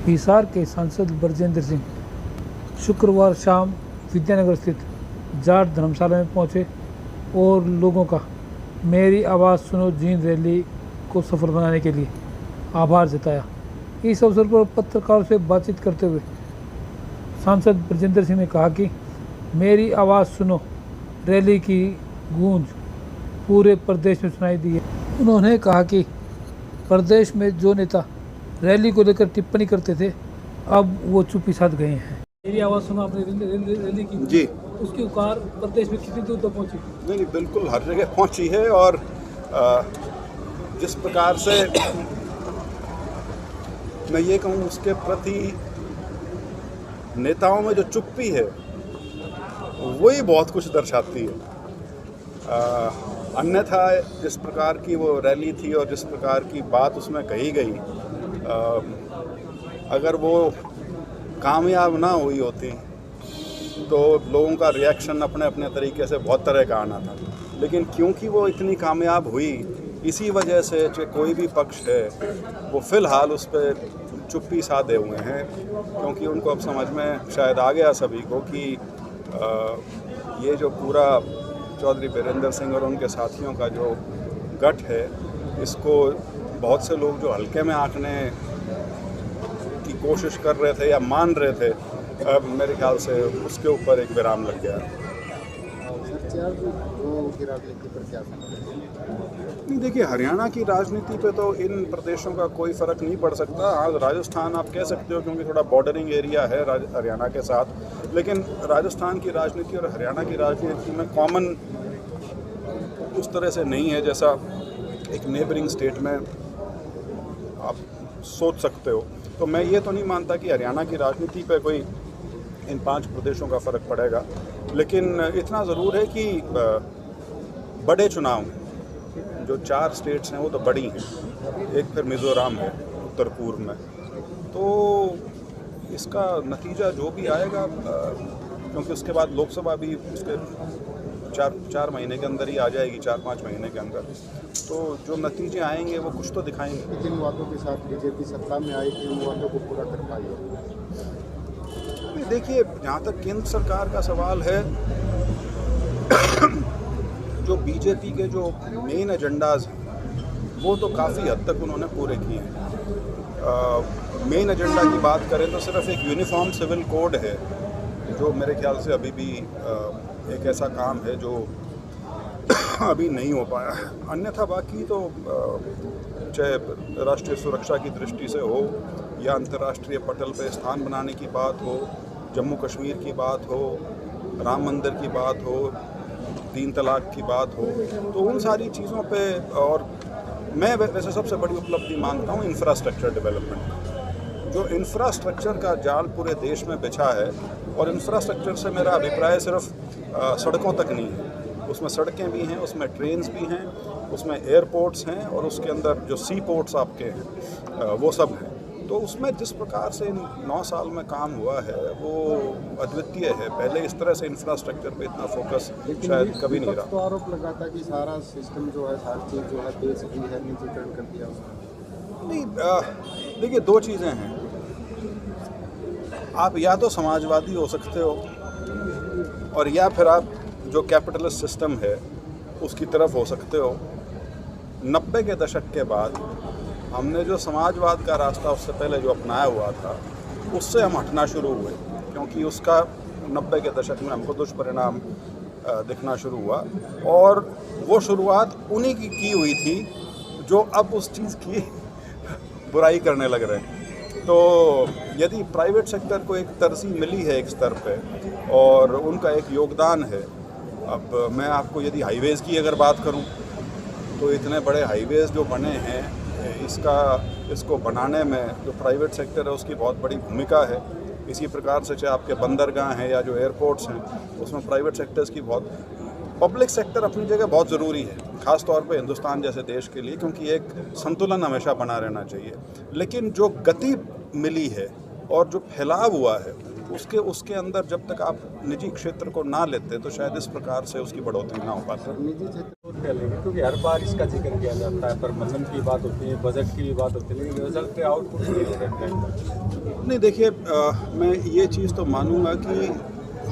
हिसार के सांसद ब्रजेंद्र सिंह शुक्रवार शाम विद्यानगर स्थित जाट धर्मशाला में पहुंचे और लोगों का मेरी आवाज़ सुनो जींद रैली को सफल बनाने के लिए आभार जताया। इस अवसर पर पत्रकारों से बातचीत करते हुए सांसद ब्रजेंद्र सिंह ने कहा कि मेरी आवाज़ सुनो रैली की गूंज पूरे प्रदेश में सुनाई दी है। उन्होंने कहा कि प्रदेश में जो नेता रैली को लेकर टिप्पणी करते थे अब वो चुप्पी साध गए हैं। मेरी आवाज़ सुनो आपने रैली की जी, उसकी उकार प्रदेश में कितनी दूर तक पहुंची? नहीं बिल्कुल हर जगह पहुंची है और जिस प्रकार से मैं ये कहूँ उसके प्रति नेताओं में जो चुप्पी है वही बहुत कुछ दर्शाती है। अन्यथा जिस प्रकार की वो रैली थी और जिस प्रकार की बात उसमें कही गई, अगर वो कामयाब ना हुई होती तो लोगों का रिएक्शन अपने अपने तरीके से बहुत तरह का आना था। लेकिन क्योंकि वो इतनी कामयाब हुई, इसी वजह से जो कोई भी पक्ष है वो फ़िलहाल उस पर चुप्पी साधे हुए हैं, क्योंकि उनको अब समझ में शायद आ गया सभी को कि ये जो पूरा चौधरी बीरेंद्र सिंह और उनके साथियों का जो गठ है, इसको बहुत से लोग जो हल्के में आंकने की कोशिश कर रहे थे या मान रहे थे, अब मेरे ख्याल से उसके ऊपर एक विराम लग गया। नहीं, देखिए हरियाणा की राजनीति पे तो इन प्रदेशों का कोई फ़र्क नहीं पड़ सकता। आज राजस्थान आप कह सकते हो क्योंकि थोड़ा बॉर्डरिंग एरिया है हरियाणा के साथ, लेकिन राजस्थान की राजनीति और हरियाणा की राजनीति में कॉमन उस तरह से नहीं है जैसा एक नेबरिंग स्टेट में आप सोच सकते हो। तो मैं ये तो नहीं मानता कि हरियाणा की राजनीति पे कोई इन 5 प्रदेशों का फ़र्क पड़ेगा, लेकिन इतना ज़रूर है कि बड़े चुनाव जो 4 स्टेट्स हैं वो तो बड़ी हैं, एक फिर मिज़ोरम है उत्तर पूर्व में, तो इसका नतीजा जो भी आएगा, क्योंकि उसके बाद लोकसभा भी उसके 4 महीने के अंदर ही आ जाएगी, 4-5 महीने के अंदर, तो जो नतीजे आएंगे वो कुछ तो दिखाएंगे। जिन वादों के साथ बीजेपी सत्ता में आई थी उन वादों को पूरा कर पाई है? देखिए, जहाँ तक केंद्र सरकार का सवाल है, जो बीजेपी के जो मेन एजेंडाज हैं वो तो काफ़ी हद तक उन्होंने पूरे किए हैं। मेन एजेंडा की बात करें तो सिर्फ एक यूनिफॉर्म सिविल कोड है जो मेरे ख्याल से अभी भी एक ऐसा काम है जो अभी नहीं हो पाया है। अन्यथा बाकी तो चाहे राष्ट्रीय सुरक्षा की दृष्टि से हो या अंतर्राष्ट्रीय पटल पर स्थान बनाने की बात हो, जम्मू कश्मीर की बात हो, राम मंदिर की बात हो, 3 तलाक की बात हो, तो उन सारी चीज़ों पे, और मैं वैसे सबसे बड़ी उपलब्धि मानता हूँ इंफ्रास्ट्रक्चर डेवलपमेंट। जो इंफ्रास्ट्रक्चर का जाल पूरे देश में बिछा है, और इंफ्रास्ट्रक्चर से मेरा अभिप्राय सिर्फ सड़कों तक नहीं है, उसमें सड़कें भी हैं, उसमें ट्रेन्स भी हैं, उसमें एयरपोर्ट्स हैं, और उसके अंदर जो सी पोर्ट्स आपके हैं वो सब हैं। तो उसमें जिस प्रकार से इन 9 साल में काम हुआ है वो अद्वितीय है। पहले इस तरह से इंफ्रास्ट्रक्चर पे इतना फोकस शायद कभी नहीं रहा। तो आरोप लगाता कि सारा सिस्टम जो है, हर चीज़ जो है देश की है, निजीकरण कर दिया उसने। नहीं, देखिए 2 चीज़ें हैं। आप या तो समाजवादी हो सकते हो और या फिर आप जो कैपिटलिस्ट सिस्टम है उसकी तरफ हो सकते हो। 90 के दशक के बाद हमने जो समाजवाद का रास्ता उससे पहले जो अपनाया हुआ था उससे हम हटना शुरू हुए, क्योंकि उसका 90 के दशक में हमको दुष्परिणाम दिखना शुरू हुआ, और वो शुरुआत उन्हीं की हुई थी जो अब उस चीज़ की बुराई करने लग रहे हैं। तो यदि प्राइवेट सेक्टर को एक तरजीह मिली है एक स्तर पे और उनका एक योगदान है, अब मैं आपको यदि हाईवेज़ की अगर बात करूं तो इतने बड़े हाईवेज़ जो बने हैं, इसको बनाने में जो प्राइवेट सेक्टर है उसकी बहुत बड़ी भूमिका है। इसी प्रकार से चाहे आपके बंदरगाह हैं या जो एयरपोर्ट्स हैं उसमें प्राइवेट सेक्टर्स की बहुत, पब्लिक सेक्टर अपनी जगह बहुत ज़रूरी है, ख़ास तौर पे हिंदुस्तान जैसे देश के लिए, क्योंकि एक संतुलन हमेशा बना रहना चाहिए। लेकिन जो गति मिली है और जो फैलाव हुआ है उसके अंदर जब तक आप निजी क्षेत्र को ना लेते तो शायद इस प्रकार से उसकी बढ़ोतरी ना हो पाती। निजी क्षेत्र क्या लेंगे, क्योंकि हर बार इसका जिक्र किया जाता है, प्रबंधन की बात होती है, बजट की भी बात होती है, लेकिन रिजल्ट पे आउटपुट नहीं हो रहा है। नहीं, देखिए, मैं ये चीज़ तो मानूंगा कि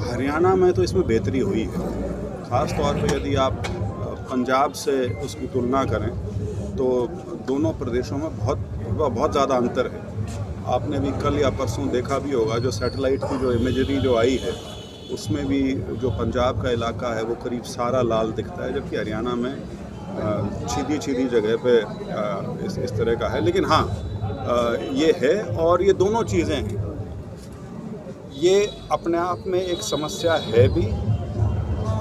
हरियाणा में तो इसमें बेहतरी हुई है। ख़ास तौर पे यदि आप पंजाब से उसकी तुलना करें तो दोनों प्रदेशों में बहुत ज़्यादा अंतर है। आपने भी कल या परसों देखा भी होगा, जो सैटेलाइट की जो इमेजरी जो आई है उसमें भी जो पंजाब का इलाका है वो करीब सारा लाल दिखता है, जबकि हरियाणा में सीधी जगह पे इस तरह का है। लेकिन हाँ, ये है, और ये दोनों चीज़ें हैं, ये अपने आप में एक समस्या है भी,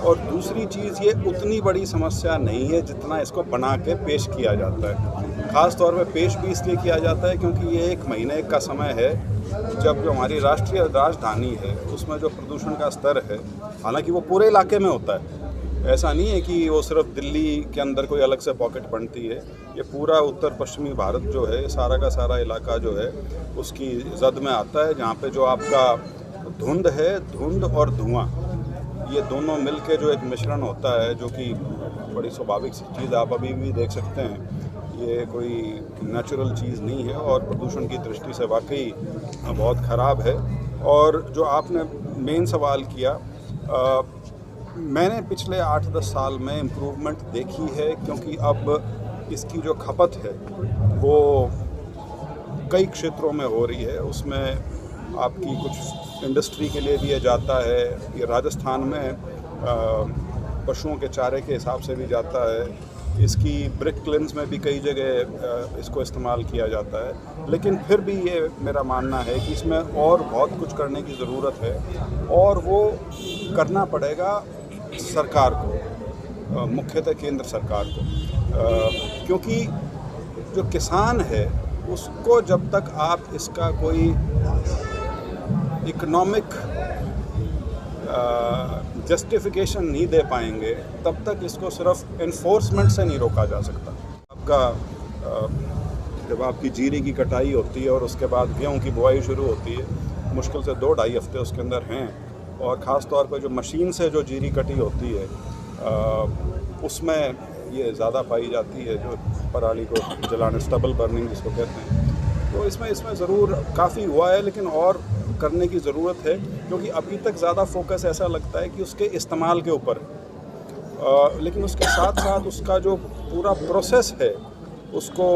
और दूसरी चीज़ ये उतनी बड़ी समस्या नहीं है जितना इसको बना के पेश किया जाता है। ख़ास तौर पे पेश भी इसलिए किया जाता है क्योंकि ये एक महीने का समय है जब जो हमारी राष्ट्रीय राजधानी है उसमें जो प्रदूषण का स्तर है, हालांकि वो पूरे इलाके में होता है, ऐसा नहीं है कि वो सिर्फ दिल्ली के अंदर कोई अलग से पॉकेट बनती है। ये पूरा उत्तर पश्चिमी भारत जो है, सारा का सारा इलाका जो है उसकी जद में आता है, जहाँ पे जो आपका धुंध है, धुंध और धुआं, ये दोनों मिल के जो एक मिश्रण होता है, जो कि बड़ी स्वाभाविक सी चीज़ आप अभी भी देख सकते हैं, ये कोई नेचुरल चीज़ नहीं है और प्रदूषण की दृष्टि से वाकई बहुत ख़राब है। और जो आपने मेन सवाल किया, मैंने पिछले 8-10 साल में इम्प्रूवमेंट देखी है, क्योंकि अब इसकी जो खपत है वो कई क्षेत्रों में हो रही है। उसमें आपकी कुछ इंडस्ट्री के लिए दिया जाता है, ये राजस्थान में पशुओं के चारे के हिसाब से भी जाता है, इसकी ब्रिक क्लिन्स में भी कई जगह इसको इस्तेमाल किया जाता है। लेकिन फिर भी ये मेरा मानना है कि इसमें और बहुत कुछ करने की ज़रूरत है, और वो करना पड़ेगा सरकार को, मुख्यतः केंद्र सरकार को, क्योंकि जो किसान है उसको जब तक आप इसका कोई इकोनॉमिक जस्टिफिकेशन नहीं दे पाएंगे तब तक इसको सिर्फ इन्फोर्समेंट से नहीं रोका जा सकता। आपका जब आपकी जीरी की कटाई होती है और उसके बाद गेहूं की बुआई शुरू होती है, मुश्किल से 2-2.5 हफ्ते उसके अंदर हैं, और ख़ास तौर पर जो मशीन से जो जीरी कटी होती है उसमें ये ज़्यादा पाई जाती है, जो पराली को जलाने, स्टबल बर्निंग जिसको कहते हैं। तो इसमें ज़रूर काफ़ी हुआ है, लेकिन और करने की ज़रूरत है, क्योंकि अभी तक ज़्यादा फोकस ऐसा लगता है कि उसके इस्तेमाल के ऊपर, लेकिन उसके साथ साथ उसका जो पूरा प्रोसेस है उसको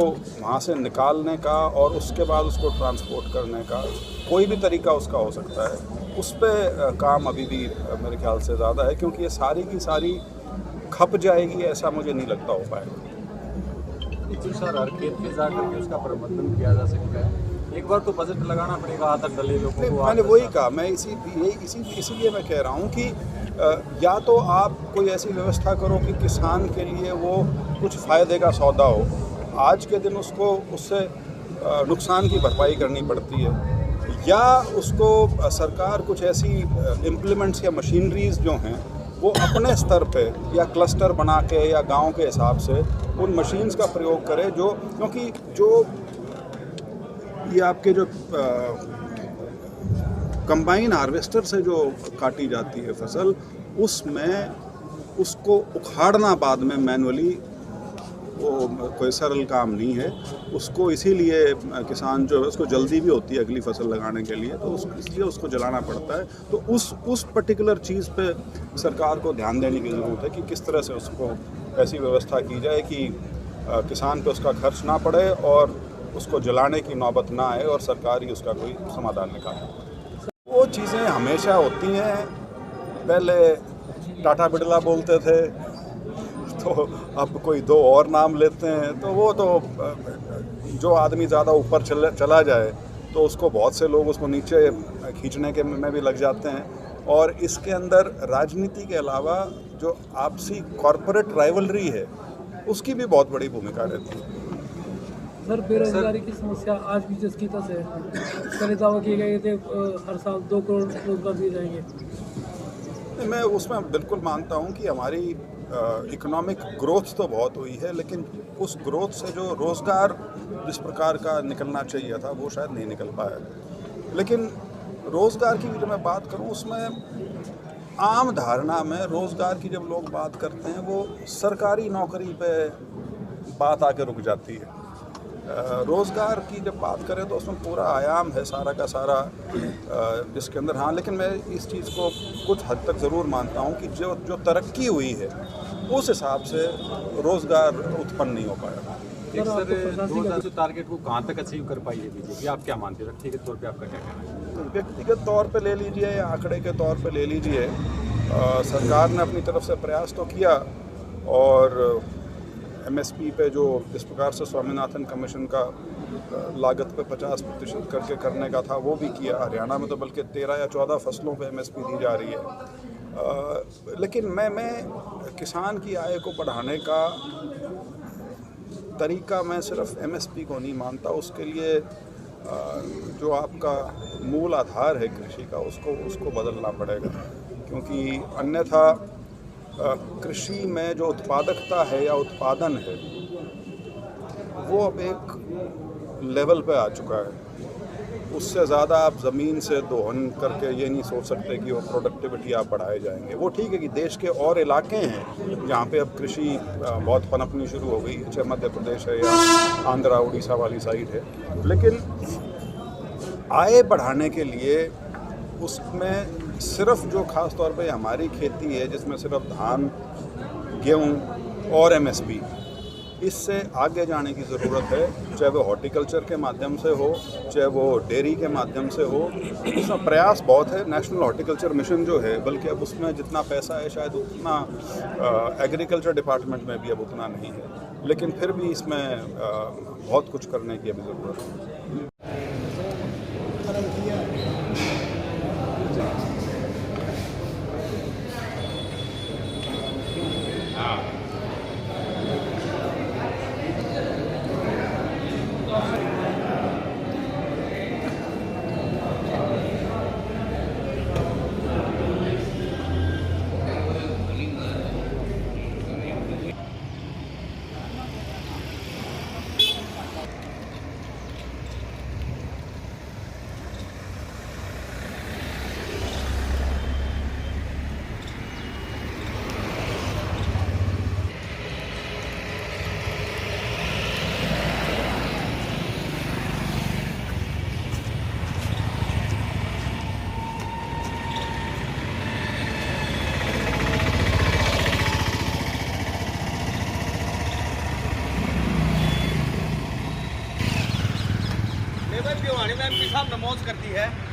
वहाँ से निकालने का और उसके बाद उसको ट्रांसपोर्ट करने का कोई भी तरीका उसका हो सकता है, उस पर काम अभी भी मेरे ख्याल से ज़्यादा है, क्योंकि ये सारी की सारी खप जाएगी ऐसा मुझे नहीं लगता हो पाएगा। सर, हर खेत में जाकर के उसका प्रबंधन किया जा सकता है, एक बार तो बजट लगाना पड़ेगा आदत डले लोगों को। मैंने वही कहा, मैं इसीलिए मैं कह रहा हूँ कि या तो आप कोई ऐसी व्यवस्था करो कि किसान के लिए वो कुछ फ़ायदे का सौदा हो, आज के दिन उसको उससे नुकसान की भरपाई करनी पड़ती है, या उसको सरकार कुछ ऐसी इम्प्लीमेंट्स या मशीनरीज जो हैं वो अपने स्तर पे या क्लस्टर बना के या गांव के हिसाब से उन मशीन्स का प्रयोग करे, जो क्योंकि जो ये आपके जो कंबाइन हार्वेस्टर से जो काटी जाती है फसल, उसमें उसको उखाड़ना बाद में मैनुअली वो कोई सरल काम नहीं है। उसको इसीलिए किसान जो है उसको जल्दी भी होती है अगली फसल लगाने के लिए, तो इसलिए उसको जलाना पड़ता है। तो उस पर्टिकुलर चीज़ पे सरकार को ध्यान देने की ज़रूरत है कि किस तरह से उसको ऐसी व्यवस्था की जाए कि किसान पे उसका खर्च ना पड़े और उसको जलाने की नौबत ना आए और सरकार ही उसका कोई समाधान निकाले। वो चीज़ें हमेशा होती हैं, पहले टाटा बिरला बोलते थे तो अब कोई दो और नाम लेते हैं, तो वो तो जो आदमी ज़्यादा ऊपर चला जाए तो उसको बहुत से लोग उसको नीचे खींचने के में भी लग जाते हैं, और इसके अंदर राजनीति के अलावा जो आपसी कॉरपोरेट राइवलरी है उसकी भी बहुत बड़ी भूमिका रहती है। सर, बेरोजगारी की समस्या आज भी जिस की तस है, पहले दावा किए गए थे हर साल 2 करोड़ रोजगार दिए जाएंगे। मैं उसमें बिल्कुल मानता हूं कि हमारी इकोनॉमिक ग्रोथ तो बहुत हुई है, लेकिन उस ग्रोथ से जो रोज़गार जिस प्रकार का निकलना चाहिए था वो शायद नहीं निकल पाया। लेकिन रोज़गार की जब मैं बात करूं, उसमें आम धारणा में रोज़गार की जब लोग बात करते हैं वो सरकारी नौकरी पे बात आके रुक जाती है। रोज़गार की जब बात करें तो उसमें पूरा आयाम है सारा का सारा जिसके अंदर, हाँ, लेकिन मैं इस चीज़ को कुछ हद तक ज़रूर मानता हूँ कि जो तरक्की हुई है उस हिसाब से रोज़गार उत्पन्न नहीं हो पाया। एक सर 2000 टारगेट को कहाँ तक अचीव कर पाई है बीजेपी, आप क्या मानते हैं? व्यक्तिगत तौर पे आपका क्या कहना है? व्यक्तिगत तौर पे ले लीजिए या आंकड़े के तौर पे ले लीजिए, सरकार ने अपनी तरफ से प्रयास तो किया और एमएसपी पे जो जिस प्रकार से स्वामीनाथन कमीशन का लागत पे 50% करके करने का था वो भी किया। हरियाणा में तो बल्कि 13 या 14 फसलों पे एमएसपी दी जा रही है। लेकिन मैं किसान की आय को बढ़ाने का तरीका मैं सिर्फ एमएसपी को नहीं मानता, उसके लिए जो आपका मूल आधार है कृषि का उसको बदलना पड़ेगा, क्योंकि अन्यथा कृषि में जो उत्पादकता है या उत्पादन है वो अब एक लेवल पे आ चुका है। उससे ज़्यादा आप ज़मीन से दोहन करके ये नहीं सोच सकते कि वो प्रोडक्टिविटी आप बढ़ाए जाएंगे। वो ठीक है कि देश के और इलाके हैं जहाँ पे अब कृषि बहुत पनपनी शुरू हो गई है, चाहे मध्य प्रदेश है या आंध्रा उड़ीसा वाली साइड है, लेकिन आय बढ़ाने के लिए उसमें सिर्फ जो ख़ास तौर पे हमारी खेती है जिसमें सिर्फ धान, गेहूँ और एमएसपी, इससे आगे जाने की ज़रूरत है, चाहे वो हॉर्टिकल्चर के माध्यम से हो, चाहे वो डेयरी के माध्यम से हो। उसमें प्रयास बहुत है। नेशनल हॉर्टिकल्चर मिशन जो है, बल्कि अब उसमें जितना पैसा है शायद उतना एग्रीकल्चर डिपार्टमेंट में भी अब उतना नहीं है, लेकिन फिर भी इसमें बहुत कुछ करने की अभी ज़रूरत है। भिवानी में एमपी साहब नमोज करती है।